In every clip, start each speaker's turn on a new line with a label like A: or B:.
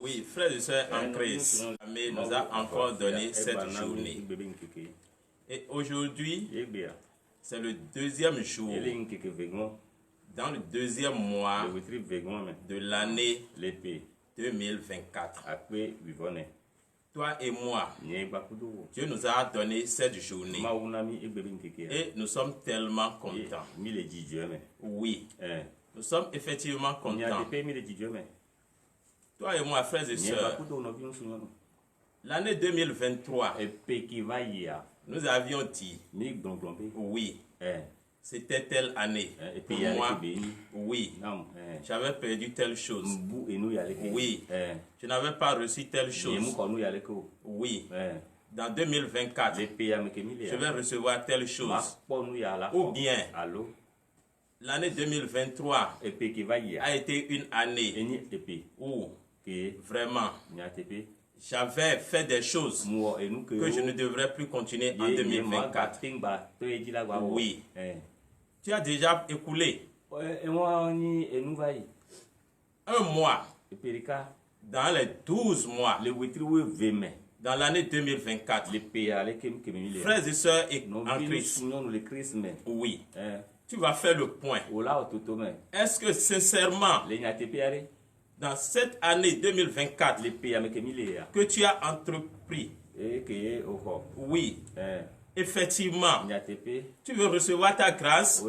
A: Oui, frères et sœurs en Christ, mais nous a encore donné cette journée. Et aujourd'hui, c'est le deuxième jour, dans le deuxième mois de l'année 2024. Toi et moi, Dieu nous a donné cette journée et nous sommes tellement contents. Oui, nous sommes effectivement contents. Toi et moi, frères et sœurs, l'année 2023, nous avions dit, oui, c'était telle année. Pour moi, oui, j'avais perdu telle chose. Oui, je n'avais pas reçu telle chose. Oui, dans 2024, je vais recevoir telle chose. Ou bien, l'année 2023 a été une année où vraiment j'avais fait des choses que je ne devrais plus continuer en 2024. Oui. Tu as déjà écoulé un mois dans les 12 mois dans l'année 2024. Frères et sœurs en Christ, oui, tu vas faire le point. Est-ce que sincèrement, dans cette année 2024, que tu as entrepris, oui, effectivement, tu veux recevoir ta grâce?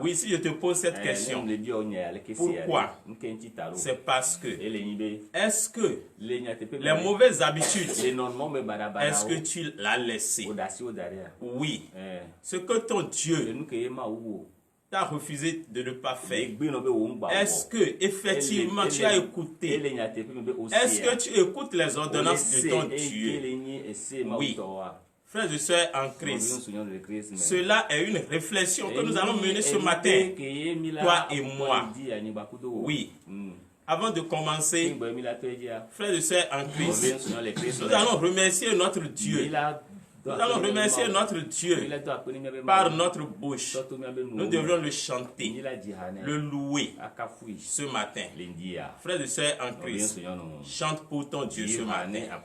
A: Oui, si je te pose cette question, pourquoi? C'est parce que, est-ce que les mauvaises habitudes, est-ce que tu l'as laissé? Oui, ce que ton Dieu t'as refusé de ne pas faire. Est-ce que effectivement tu as écouté? Est-ce que tu écoutes les ordonnances de ton Dieu? Oui. Frères et sœurs en Christ, cela est une réflexion que nous allons mener ce matin, toi et moi. Oui. Avant de commencer, frères et sœurs en Christ, nous allons remercier notre Dieu. Nous allons remercier notre Dieu par notre bouche. Nous devrions le chanter, le louer ce matin. Frères et sœurs en Christ, chante pour ton Dieu ce matin.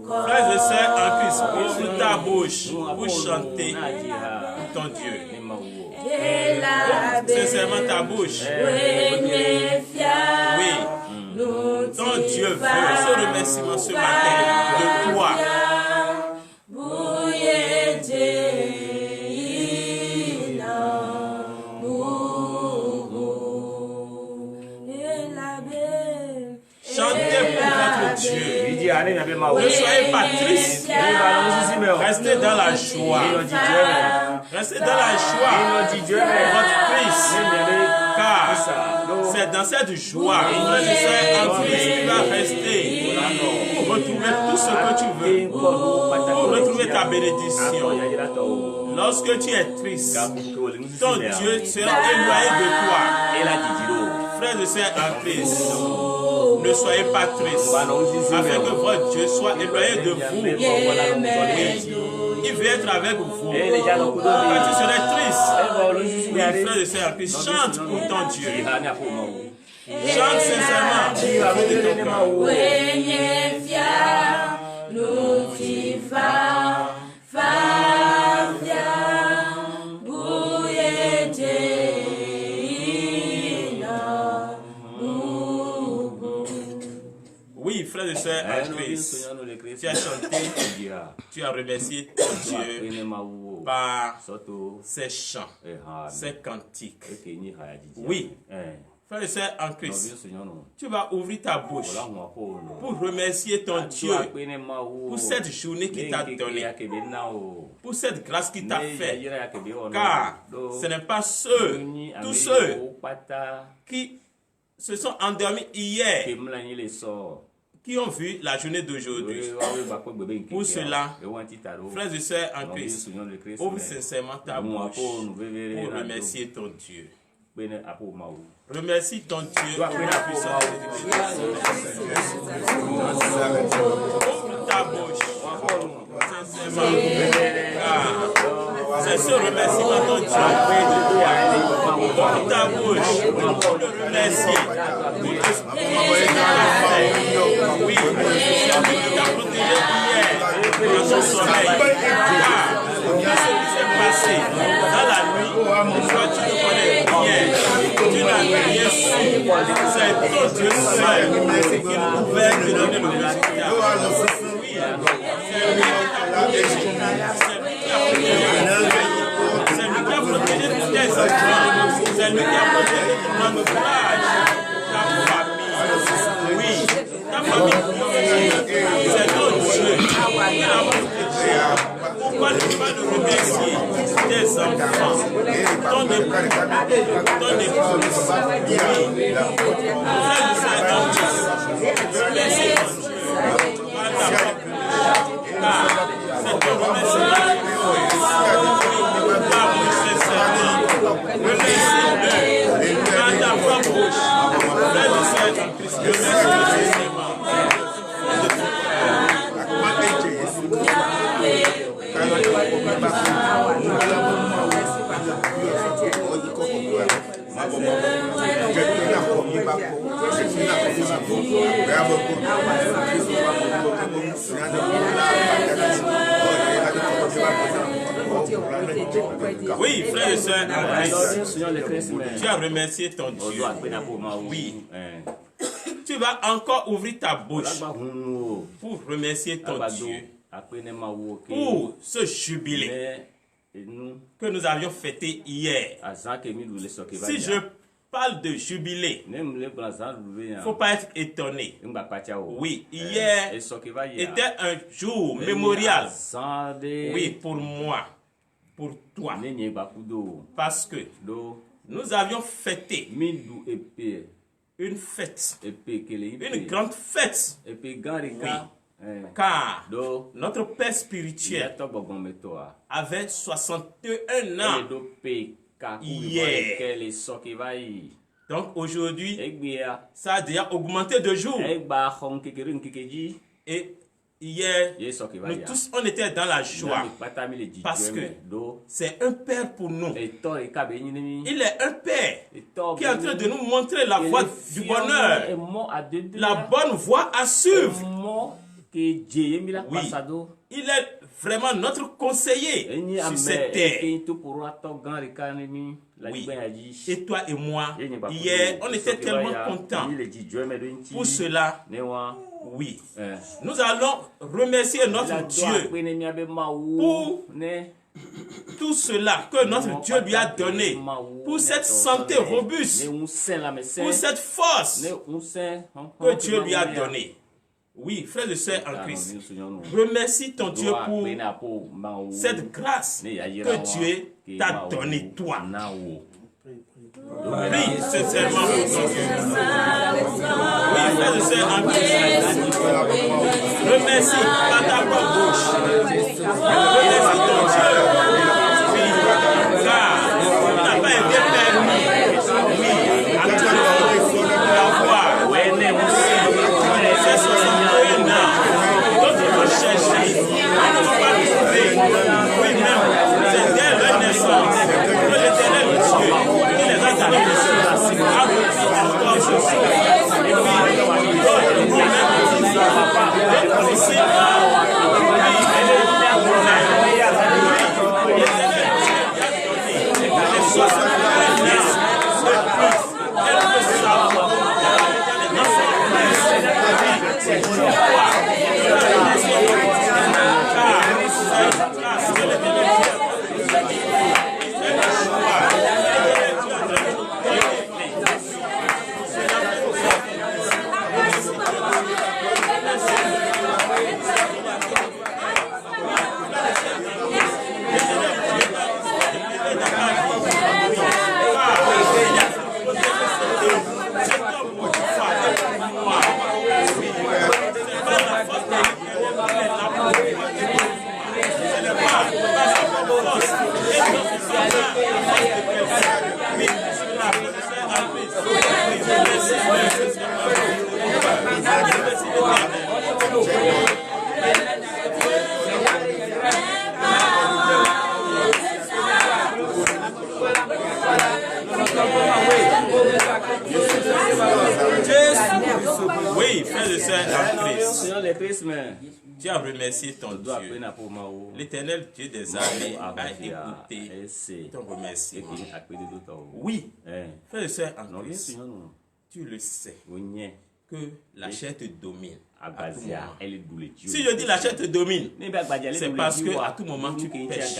A: Frères et sœurs en Christ, ouvre ta bouche pour chanter ton Dieu. Sincèrement ta bouche. Oui. Ton Dieu veut ce remerciement ce matin de toi. Chantez pour votre Dieu. Ne soyez pas triste. Restez dans la joie. Restez dans la joie de votre Christ. Car c'est dans cette joie, frères et sœurs en Christ, tu vas rester pour retrouver tout ce que tu veux, pour retrouver ta bénédiction. Lorsque tu es triste, ton Dieu sera éloigné de toi. Frères et sœurs en Christ, ne soyez pas tristes, afin que votre Dieu soit éloigné de vous. Il veut être avec vous. Quand tu serais triste, oui, frères et sœurs en Christ, chante pour ton Dieu. Chante sincèrement avec ton cœur. Oui, frères et sœurs en Christ, tu as chanté, tu as remercié ton Dieu par ces chants, ces cantiques. Oui, frères et sœurs en Christ, tu vas ouvrir ta bouche pour remercier ton Dieu pour cette journée qu'il t'a donnée, pour cette grâce qu'il t'a fait. Car ce n'est pas tous ceux qui se sont endormis hier qui ont vu la journée d'aujourd'hui. Pour cela, frères et sœurs en Christ, ouvre sincèrement ta bouche pour remercier ton Dieu. Remercie ton Dieu pour la puissance de Dieu. remerciement, ton Dieu. Ouvre ta bouche pour le remercier. Oui, c'est lui qui t'a protégé hier dans son sommeil. Tout ce qui s'est passé dans la nuit, toi tu le connais bien. Tu n'as rien su. C'est ton Dieu seul qui pouvait te donner le résultat. Oui, c'est lui qui t'a protégé. C'est lui qui a protégé tous tes enfants. C'est lui qui a protégé ton entourage, ta famille. Oui, ta famille biologique. C'est notre Dieu qui l'a protégé. Pourquoi ne pas le remercier tes enfants, ton épouse, ton épouse? Oui, c'est ton Dieu. Remercie ton Dieu. Car c'est ton remerciement. Remercie-le dans ta propre bouche. Frère et sœur en Christ, remercie-le. Oui, frère et sœur, tu as remercié ton Dieu. Oui. Tu vas encore ouvrir ta bouche pour remercier ton Dieu pour ce jubilé que nous avions fêté hier. Si je parle de jubilé, il ne faut pas être étonné. Oui, hier était un jour mémorial. Oui, pour moi, pour toi. Parce que nous avions fêté une fête, une grande fête. Oui. Car notre Père spirituel avait 61 ans hier. Donc aujourd'hui, ça a déjà augmenté de jours. Et hier, nous tous, on était dans la joie. Parce que c'est un Père pour nous. Il est un Père qui est en train de nous montrer la voie du bonheur, la bonne voie à suivre. Oui, il est vraiment notre conseiller sur cette terre. Oui. Et toi et moi, hier, on était tellement contents. Pour cela, oui, nous allons remercier notre Dieu pour tout cela que notre Dieu lui a donné, pour cette santé robuste, pour cette force que Dieu lui a donnée. Oui, frères et sœurs en Christ, remercie ton Dieu pour cette grâce que Dieu t'a donnée, toi. Prie sincèrement pour ton Dieu. Oui, frères et sœurs en Christ, remercie par ta propre bouche. Remercie ton Dieu. Oui, car il n'a pas été permis. Oui, à tout le monde d'avoir. C'est 61 ans. D'autres vont chercher. On ne va pas trouver. Oui, même, c'est dès leur naissance que l'Éternel Dieu, qui les a donnés de ceux a repris encore ce jour. Et puis, d'autres vont même dire, les policiers, oui, Tu as remercié ton Dieu. L'Éternel Dieu des armées a écouté ton remerciement. Oui, frère et soeur en Christ, tu le sais que la chair te domine. À tout moment. Si je dis la chair te domine, c'est parce que à tout moment tu pêches.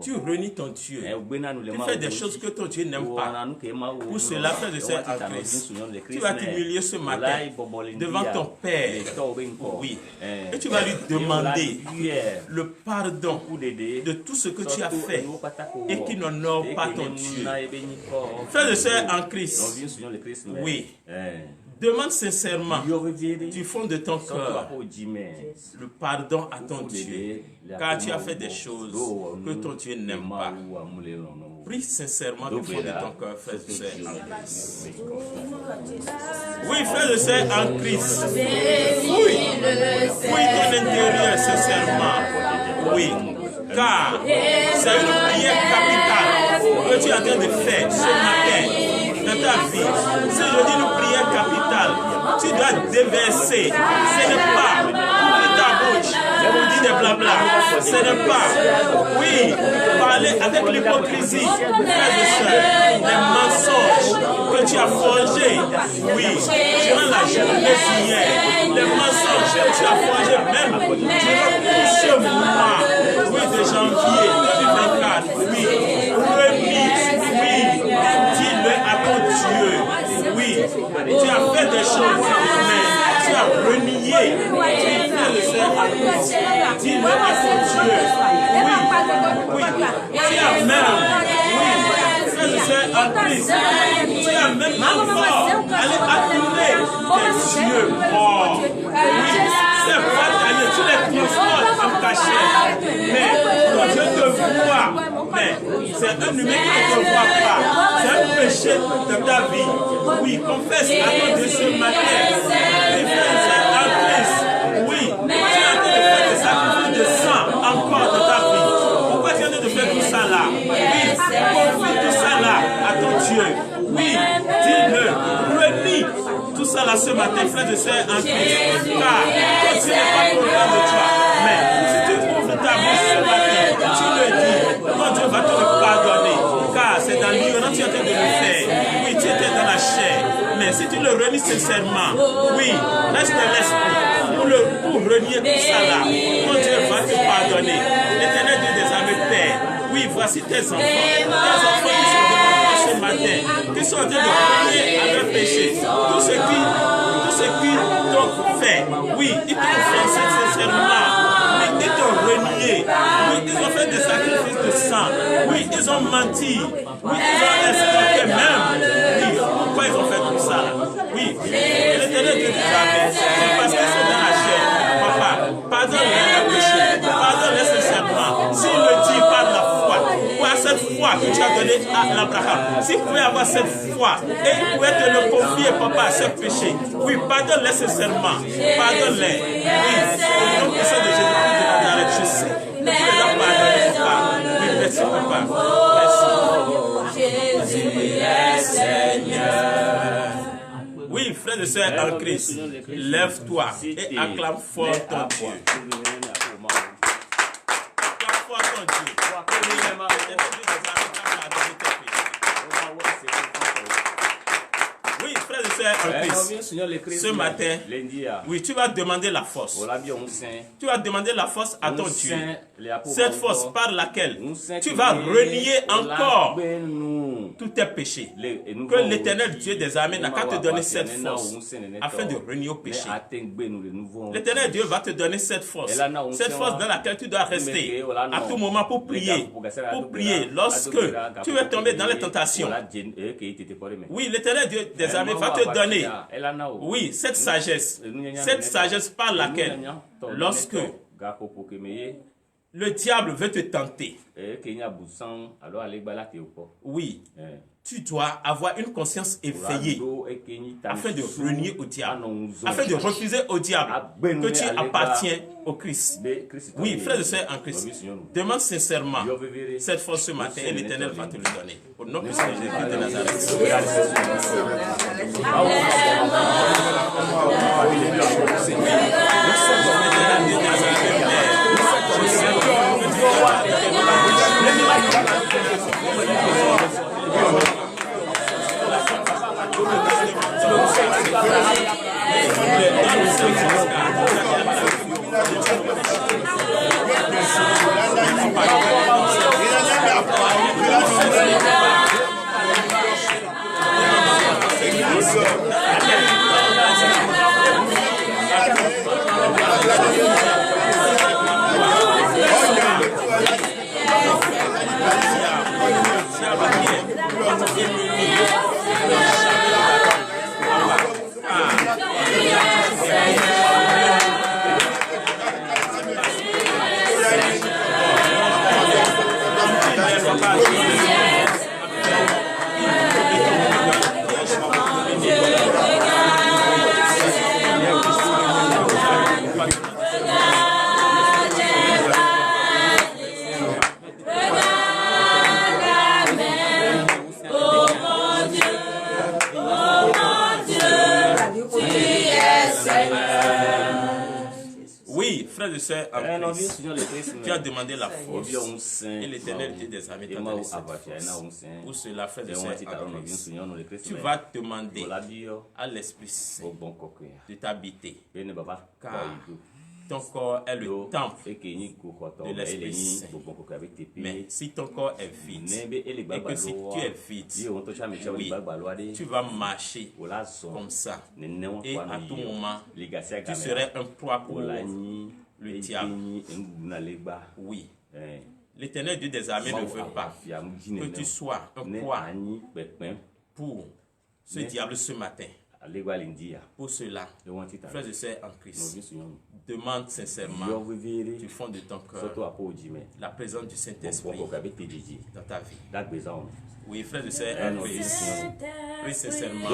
A: Tu renies ton Dieu. Tu fais des choses que ton Dieu n'aime pas. Pour cela, frère de sœur en Christ, tu vas t'humilier ce matin devant ton Père. Oui. Et tu vas lui demander le pardon de tout ce que tu as fait et qui n'honore pas ton Dieu. Frère de sœur en Christ, oui. Demande sincèrement du fond de ton cœur le pardon à ton Dieu, car tu as fait des choses que ton Dieu n'aime pas. Prie sincèrement du fond de ton cœur, frère et sœur en Christ. Oui, frère et sœur en Christ. Oui, ton intérieur sincèrement. Oui, car c'est une prière capitale que tu es en train de faire ce matin. Dans ta vie, si je dis une prière capitale, tu dois déverser. Ce n'est pas ouvrir ta bouche pour dire des blabla. Ce n'est pas, oui, parler avec l'hypocrisie, frère et sœur, les mensonges que tu as forgés, oui, durant la journée hier, les mensonges que tu as forgés même durant tout ce mois, oui, de janvier 2024, oui, remise, oui, dis-le à ton Dieu. Oui, tu as fait des choses, mais tu as renié. Dis-le à ton Dieu. Oui, tu as même, frère et sœur en Christ, tu as même encore allé adorer des dieux morts. Oui, c'est bataillé, tu les transportes en cachette. Mais ton Dieu te voit. Mais c'est un humain qui ne te voit pas. C'est un péché de ta vie. Oui, confesse à ton Dieu ce matin. Et frère en Christ. Oui, tu es en train de faire des sacrifices de sang encore dans ta vie. Pourquoi tu es en train de faire tout ça là? Oui, confie tout ça là à ton Dieu. Oui, dis-le, renie tout ça là ce matin, frère et sœur en Christ. Car ton Dieu n'est pas content de toi. Mais si tu ouvres ta bouche ce matin, tu le dis, ton Dieu va te le pardonner. Car c'est dans l'ignorance que tu es en train de le faire. Oui, tu étais dans la chair. Mais si tu le renies sincèrement, oui, laisse de l'esprit pour renier tout ça là. Ton Dieu va te pardonner. L'Éternel Dieu des armées, Père. Oui, voici tes enfants. Tes enfants qui sont devant toi ce matin, qui sont en train de renier à leur péché. Tout ce qu'ils t'ont fait, oui, ils t'ont fait sincèrement. Ils t'ont renié. Oui, ils ont fait des sacrifices de sang. Oui, ils ont menti. Oui, ils ont escroqué même. Oui, pourquoi ils ont fait tout ça? Oui, l'Éternel Dieu des armées, c'est parce qu'ils sont dans la chair. Papa, pardonne-les leurs péchés. Pardonne-les sincèrement. S'il le dit par la foi, par cette foi que tu as donnée à l'Abraham, s'il pouvait avoir cette foi et il pouvait te le confier, papa, ce péché. Oui, pardonne-les sincèrement. Pardonne-les. Oui, au nom puissant de Jésus-Christ de Nazareth, je sais. Ne pouvez pas pardonner, papa. Oui, merci, papa. Merci. Jésus est Seigneur. Oui, frère et sœur en Christ, lève-toi et acclame fort ton Dieu. Acclame fort ton Dieu. Oui, frère et sœur en Christ, ce matin, oui, tu vas demander la force. Tu vas demander la force à ton Dieu. Cette force par laquelle tu vas renier encore tous tes péchés. Que l'Éternel Dieu des armées n'a qu'à te donner cette force afin de renier au péché. L'Éternel Dieu va te donner cette force dans laquelle tu dois rester à tout moment pour prier. Pour prier lorsque tu es tombé dans les tentations. Oui, l'Éternel Dieu des armées va te donner, oui, cette sagesse par laquelle lorsque le diable veut te tenter. Oui. tu dois avoir une conscience éveillée afin de renier au diable, afin de refuser au diable que tu appartiens au Christ. Oui, frères et sœurs en Christ, demande sincèrement cette force ce matin et l'Éternel va te le donner. Au nom de Jésus de Nazareth. Tu as demandé la force et l'Éternel était des armées t'a donné cette force. Pour cela, frère de sœur, tu vas demander à l'Esprit Saint de t'habiter, car ton corps est le temple de l'Esprit Saint. Mais si ton corps est vide, et que si tu es vide, oui, tu vas marcher comme ça. Et à tout moment, tu serais un proie pour le diable. Oui. L'Éternel Dieu des armées ne veut pas que tu sois un proie pour ce diable ce matin. Pour cela, frères et sœurs en Christ, demande sincèrement du fond de ton cœur la présence du Saint-Esprit dans ta vie. Oui, frères et sœurs en Christ, prie sincèrement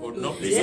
A: au nom de Jésus.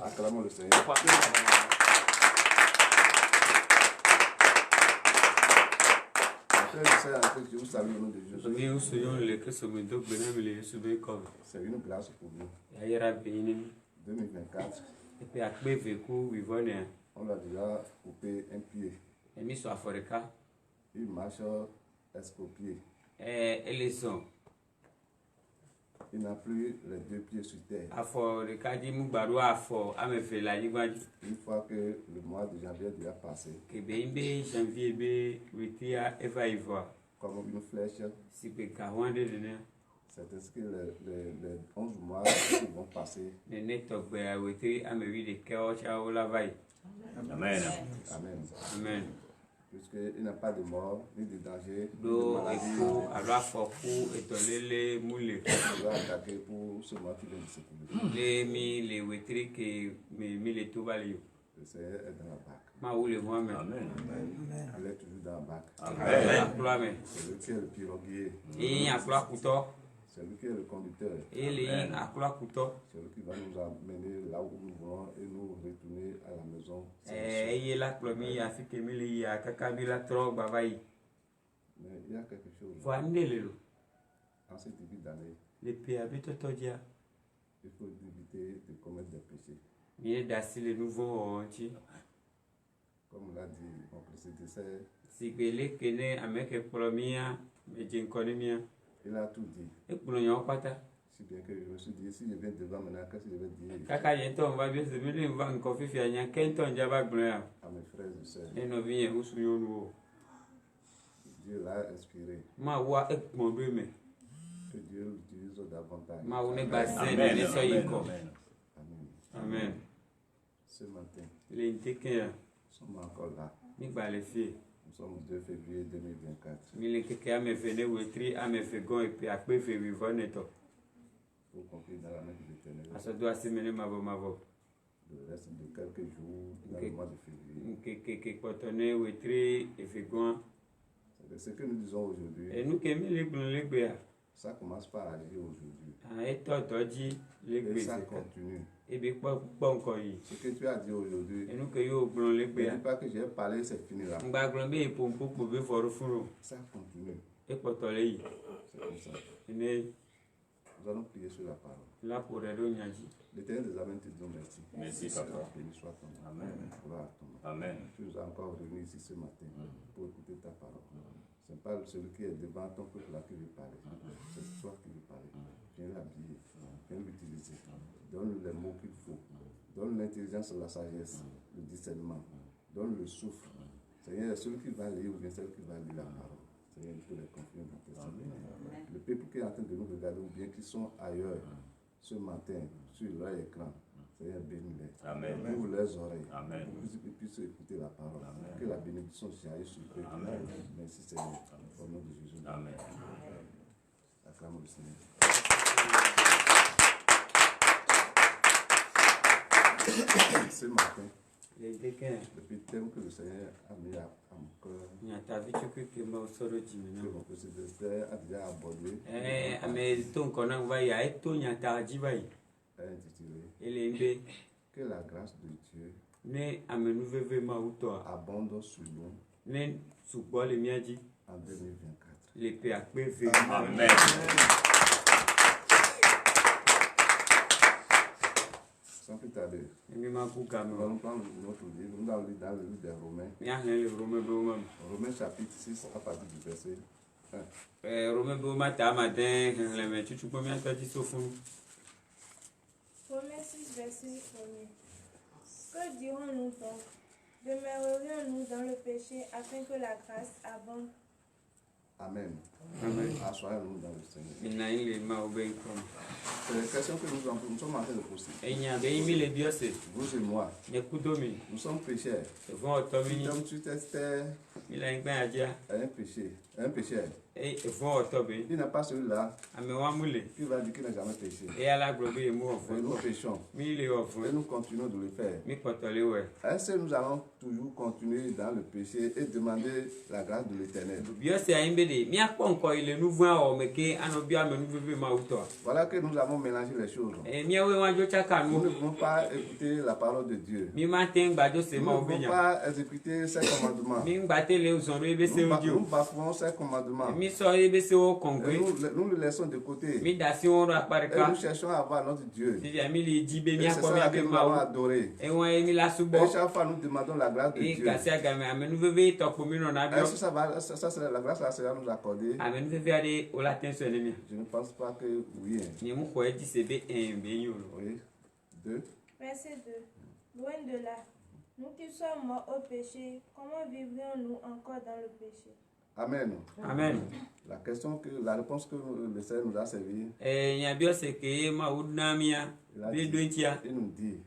B: Acclamons le Seigneur. Je vous salue au nom de Jésus. C'est une grâce pour nous. 2024. On a déjà coupé un pied. Il marche estropié. Il n'a plus les deux pieds sur terre. Une fois que le mois de janvier est déjà passé, comme une flèche, c'est ce que les 11 mois qui vont passer. Amen. Amen. Amen. Puisqu'il n'y a pas de mort, ni de danger, ni de maladie. Il va attaquer pour ce mois qui vient de s'écouler. Le Seigneur est dans la barque.
A: Amen.
B: Il est toujours dans la barque.
A: Amen.
B: C'est lui qui est le piroguier. C'est lui qui est le conducteur. C'est lui qui va nous amener là où nous voulons et nous retourner à la maison. Mais il y a quelque chose. En ce début d'année, il faut éviter de commettre des péchés. Comme l'a dit mon prédécesseur, il a tout dit. Si bien que je me suis dit, si je viens devant maintenant, qu'est-ce que je vais dire à mes frères et sœurs? Dieu l'a inspiré. Que Dieu l'utilise davantage.
A: Amen.
B: Ce matin, nous sommes encore là. Nous sommes le 2 février 2024. Pour conclure dans la main de l'Éternel. Le reste de quelques jours dans le mois de février. C'est ce que nous disons aujourd'hui. Ça commence par arriver aujourd'hui. Et ça continue. Ce que tu as dit aujourd'hui, ne dis pas que j'ai parlé, c'est fini là. Ça continue. C'est comme ça. Nous allons prier sur la parole. L'Éternel des Amens te dit merci.
A: Merci, papa.
B: Béni soit ton nom.
A: Amen. Amen.
B: Tu nous as encore réunis ici ce matin pour écouter ta parole. Ce n'est pas celui qui est devant ton peuple là qui veut parler. C'est toi qui veux parler. Viens l'habiller. Viens l'utiliser. Donne les mots qu'il faut. Donne l'intelligence et la sagesse, le discernement. Donne le souffle. Seigneur, celui qui va lire ou bien celui qui va lire la parole. Seigneur, il faut les confier dans tes mains. Le peuple qui est en train de nous regarder ou bien qui sont ailleurs ce matin sur leur écran, Seigneur, bénis-les.
A: Amen.
B: Ouvre leurs oreilles.
A: Amen.
B: Pour qu'ils puissent écouter la parole.
A: Amen.
B: Que la bénédiction jaillisse sur eux.
A: Amen.
B: Merci Seigneur. Au nom de Jésus.
A: Amen.
B: Acclamons le Seigneur. Ce matin, depuis le thème que le Seigneur a mis à mon cœur, que mon prédécesseur a déjà abordé, est intitulé Que la grâce de Dieu abonde sur nous en 2024.
A: Amen.
B: Sans plus tarder, nous allons prendre notre livre, nous allons lire dans le livre des Romains. Romains chapitre 6 à partir du verset 1.
C: Romains 6, verset 1er. Que dirons-nous donc? Demeurerions-nous dans le péché afin que la grâce abonde?
B: Amen. Assoyons-nous dans le Seigneur. C'est la question que nous sommes en train de poser. Vous et moi, nous sommes pécheurs. Comme tu testais un pécheur. Il n'a pas celui-là qui va dire qu'il n'a jamais péché. Et nous péchons. Et nous continuons de le faire. Est-ce que nous allons toujours continuer dans le péché et demander la grâce de l'Éternel? Voilà que nous avons mélangé les choses. Nous ne pouvons pas écouter la parole de Dieu. Nous ne pouvons pas exécuter ses commandements. Nous bafouons ses commandements. Et nous le laissons de côté. Et nous cherchons à avoir notre Dieu. Et c'est ça que nous allons adorer. Et chaque fois nous demandons la grâce de Dieu. Est-ce que ça c'est la grâce à nous accorder? Je ne pense pas que oui. Oui. 2.
C: Verset 2. Loin de là. Nous qui sommes morts au péché, comment vivrions-nous encore dans le péché?
B: Amen. La réponse que le Seigneur nous a servi, il nous dit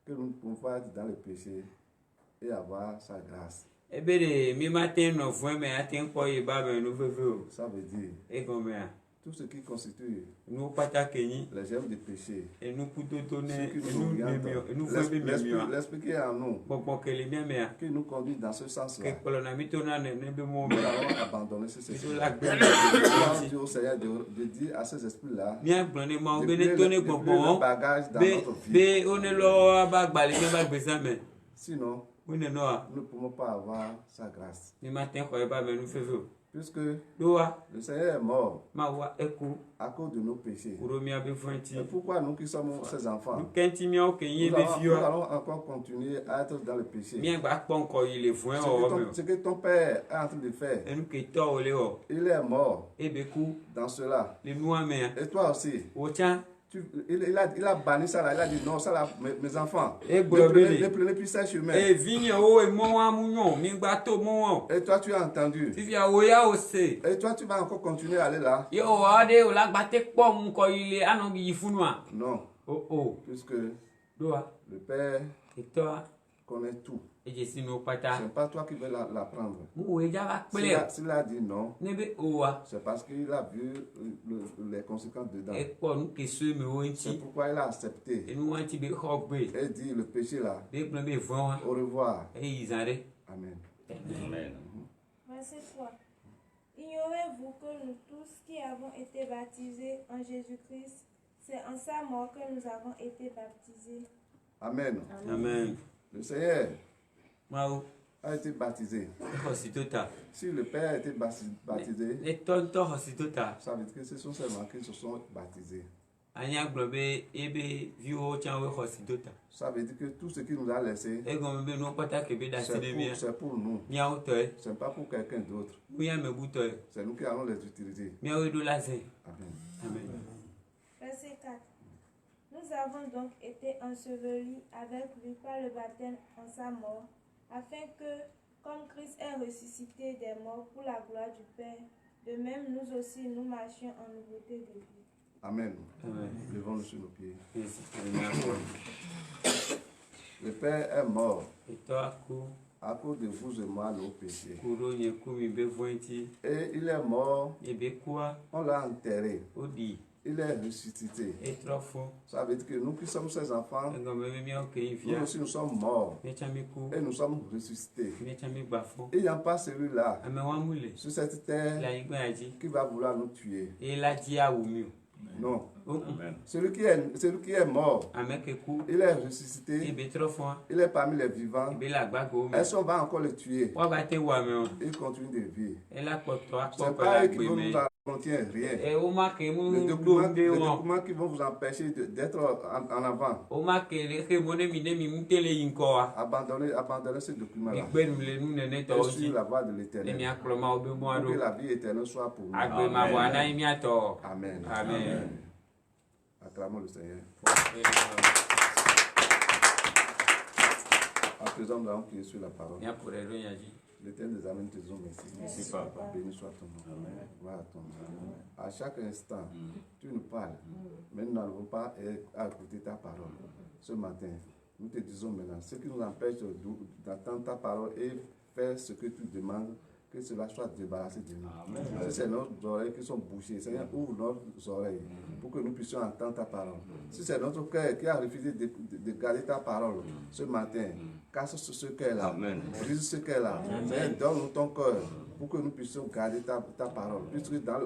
B: que nous ne pouvons pas être dans le péché et avoir sa grâce. Ça veut dire, Tout ce qui constitue
D: nous patakenyi
B: les germes de péché,
D: et nous coutotonne
B: ce qui
D: et
B: nous oriente,
D: nous faisons
B: l'esprit qui est en nous, qui nous conduit dans ce sens-là. Nous allons abandonner ce esprit. Nous allons dire au Seigneur de dire à ces esprits-là de plus le bagage dans notre vie. Sinon, nous ne pouvons pas avoir sa grâce. Puisque le Seigneur est mort à cause de nos péchés. Et pourquoi nous qui sommes ses enfants, nous allons encore continuer à être dans le péché. Ce que ton père est en train de faire, il est mort dans cela. Et toi aussi. Il a banni ça là, il a dit non, ça là, mes enfants, ne prenez plus ça chemin. Et toi tu as entendu. Et toi tu vas encore continuer à aller là. Non. Puisque le Père connaît tout. Ce n'est pas toi qui veux l'apprendre. S'il a dit non, c'est parce qu'il a vu les conséquences dedans. C'est pourquoi il a accepté. Et dit le péché là. Au revoir. Amen.
A: Amen.
C: Verset 3. Ignorez-vous que nous tous qui avons été baptisés en Jésus-Christ, c'est en sa mort que nous avons été baptisés.
B: Amen.
D: Amen.
B: Le Seigneur a été baptisé. Si le Père a été baptisé, ça veut dire que ce sont seulement qui se sont baptisés. Ça veut dire que tout ce qui nous a laissé, c'est pour nous. Ce n'est pas pour quelqu'un d'autre. C'est nous qui allons les utiliser. Amen.
C: Verset 4. Nous avons donc été ensevelis avec lui par le baptême en sa mort, afin que, comme Christ est ressuscité des morts pour la gloire du Père, de même nous aussi nous marchions en nouveauté de vie.
B: Amen. Levons-nous sur nos pieds. Le Père est mort à cause de vous et moi, nos péchés. Et il est mort, on l'a enterré. Il est ressuscité. Ça veut dire que nous qui sommes ses enfants, nous aussi nous sommes morts et nous sommes ressuscités. Il n'y a pas celui-là sur cette terre qui va vouloir nous tuer. Non. Celui qui est mort, il est ressuscité, il est parmi les vivants. Est-ce qu'on va encore le tuer? Il continue de vivre. C'est pas eux qui vont nous contient rien. Les documents qui vont vous empêcher d'être en avant. Abandonnez ces documents-là. Et suivez la voie de l'Éternel. Pour que la vie éternelle soit pour nous. Amen. Amen. Acclamons le Seigneur. À présent, nous allons prier sur la parole. L'Éternel des Amen te disons merci.
A: Merci, Papa.
B: Béni soit ton nom. Gloire à ton nom. À chaque instant, tu nous parles. Mais nous n'arrivons pas à écouter ta parole. Ce matin, nous te disons maintenant, ce qui nous empêche d'attendre ta parole et faire ce que tu demandes, que cela soit débarrassé de nous. Si c'est nos oreilles qui sont bouchées, Seigneur, ouvre nos oreilles pour que nous puissions entendre ta parole. Si c'est notre cœur qui a refusé de garder ta parole ce matin, casse ce cœur-là, brise ce cœur-là. Seigneur, donne-nous ton cœur pour que nous puissions garder ta parole. Puisque dans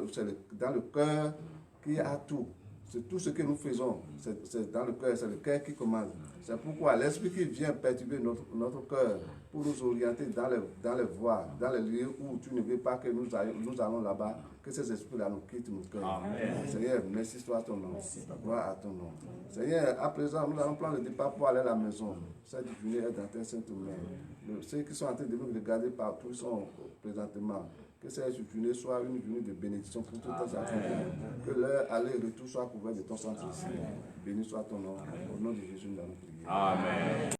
B: le cœur qu'il y a tout. C'est tout ce que nous faisons, c'est dans le cœur, c'est le cœur qui commande. C'est pourquoi l'esprit qui vient perturber notre cœur pour nous orienter dans les voies, dans les lieux où tu ne veux pas que nous allons là-bas, que ces esprits-là nous quittent nos cœurs. Seigneur, merci soit ton nom. Gloire à ton nom. Seigneur, à présent, nous allons prendre le départ pour aller à la maison. Cette journée est dans tes saintes mains. Ceux qui sont en train de nous regarder partout sont présentement. Que cette journée soit une journée de bénédiction pour toutes tes enfants. Que leur aller et retour soit couvert de ton sang ici. Béni soit ton nom. Au nom de Jésus, nous allons prier.
A: Amen.